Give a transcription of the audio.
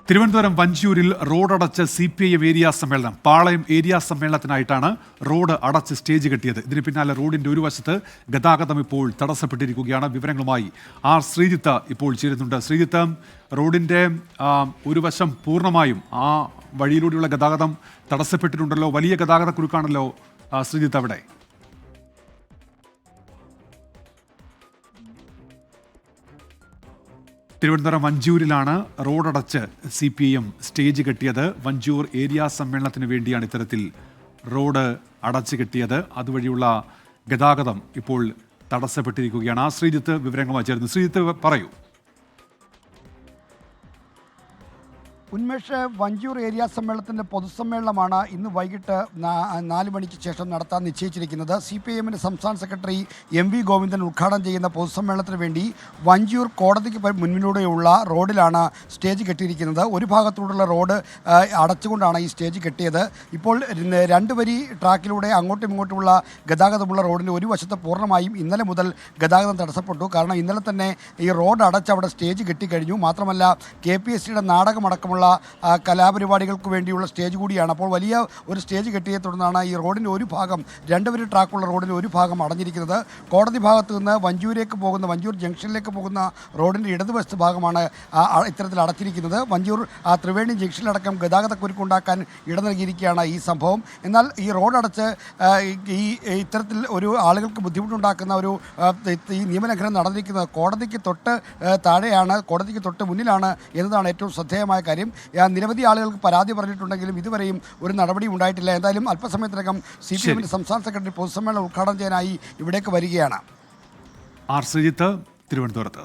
Thiruvananthapuram വഞ്ചിയൂരിൽ റോഡടച്ച് CPIM area സമ്മേളനം. പാളയം area സമ്മേളനത്തിനായിട്ടാണ് road അടച്ച് stage കെട്ടിയത്. ഇതിന് പിന്നാലെ റോഡിന്റെ ഒരു വശത്ത് ഗതാഗതം ഇപ്പോൾ തടസ്സപ്പെട്ടിരിക്കുകയാണ്. വിവരങ്ങളുമായി ശ്രീജിത്ത് ഇപ്പോൾ ചേരുന്നുണ്ട്. ശ്രീജിത്ത്, റോഡിന്റെ ഒരു വശം പൂർണ്ണമായും ആ വഴിയിലൂടെയുള്ള ഗതാഗതം തടസ്സപ്പെട്ടിട്ടുണ്ടല്ലോ. വലിയ ഗതാഗത കുരുക്കാണല്ലോ ശ്രീജിത്ത് അവിടെ. തിരുവനന്തപുരം വഞ്ചിയൂരിലാണ് റോഡടച്ച് CPIM സ്റ്റേജ് കെട്ടിയത്. വഞ്ചിയൂർ ഏരിയ സമ്മേളനത്തിന് വേണ്ടിയാണ് ഇത്തരത്തിൽ റോഡ് അടച്ചു കെട്ടിയത്. അതുവഴിയുള്ള ഗതാഗതം ഇപ്പോൾ തടസ്സപ്പെട്ടിരിക്കുകയാണ്. ശ്രീജിത്ത് വിവരങ്ങളുമായി ചേർന്ന്. ശ്രീജിത്ത് പറയൂ. ഉന്മേഷ്, വഞ്ചിയൂർ ഏരിയ സമ്മേളനത്തിൻ്റെ പൊതുസമ്മേളനമാണ് ഇന്ന് വൈകിട്ട് 4 മണിക്ക് ശേഷം നടത്താൻ നിശ്ചയിച്ചിരിക്കുന്നത്. CPIMൻ്റെ സംസ്ഥാന സെക്രട്ടറി MV ഗോവിന്ദൻ ഉദ്ഘാടനം ചെയ്യുന്ന പൊതുസമ്മേളനത്തിന് വേണ്ടി വഞ്ചിയൂർ കോടതിക്ക് മുന്നിലൂടെയുള്ള റോഡിലാണ് സ്റ്റേജ് കെട്ടിയിരിക്കുന്നത്. ഒരു ഭാഗത്തൂടെയുള്ള റോഡ് അടച്ചുകൊണ്ടാണ് ഈ സ്റ്റേജ് കെട്ടിയത്. ഇപ്പോൾ 2 വരി ട്രാക്കിലൂടെ അങ്ങോട്ടും ഇങ്ങോട്ടുമുള്ള ഗതാഗതമുള്ള റോഡിൻ്റെ ഒരു വശത്ത് പൂർണ്ണമായും ഇന്നലെ മുതൽ ഗതാഗതം തടസ്സപ്പെട്ടു. കാരണം ഇന്നലെ തന്നെ ഈ റോഡ് അടച്ച് അവിടെ സ്റ്റേജ് കെട്ടിക്കഴിഞ്ഞു. മാത്രമല്ല KPSCയുടെ നാടകമടക്കമുള്ള കലാപരിപാടികൾക്ക് വേണ്ടിയുള്ള സ്റ്റേജ് കൂടിയാണ്. അപ്പോൾ വലിയ ഒരു സ്റ്റേജ് കെട്ടിയെ തുടർന്നാണ് ഈ റോഡിൻ്റെ ഒരു ഭാഗം, 2 വരി ട്രാക്കുള്ള റോഡിൻ്റെ ഒരു ഭാഗം അടഞ്ഞിരിക്കുന്നത്. കോടതി ഭാഗത്ത് നിന്ന് വഞ്ചിയൂർ ജംഗ്ഷനിലേക്ക് പോകുന്ന റോഡിൻ്റെ ഇടതുവശത്ത് ഭാഗമാണ് ഇത്തരത്തിൽ അടച്ചിരിക്കുന്നത്. വഞ്ചിയൂർ ത്രിവേണി ജംഗ്ഷനിലടക്കം ഗതാഗതക്കുരുക്കുണ്ടാക്കാൻ ഇട നൽകിയിരിക്കുകയാണ് ഈ സംഭവം. എന്നാൽ ഈ റോഡടച്ച് ഇത്തരത്തിൽ ഒരു ആളുകൾക്ക് ബുദ്ധിമുട്ടുണ്ടാക്കുന്ന ഒരു ഈ നിയമലംഘനം നടന്നിരിക്കുന്നത് കോടതിക്ക് തൊട്ട് താഴെയാണ്, കോടതിക്ക് തൊട്ട് മുന്നിലാണ് എന്നതാണ് ഏറ്റവും ശ്രദ്ധേയമായ കാര്യം. നിരവധി ആളുകൾക്ക് പരാതി പറഞ്ഞിട്ടുണ്ടെങ്കിലും ഇതുവരെയും ഒരു നടപടി ഉണ്ടായിട്ടില്ല. എന്തായാലും അല്പസമയത്തിനകം CPIMൻ്റെ സംസ്ഥാന സെക്രട്ടറി പൊതുസമ്മേളനം ഉദ്ഘാടനം ചെയ്യാനായി ഇവിടേക്ക് വരികയാണ്. ശ്രീജിത്ത്, തിരുവനന്തപുരത്ത്.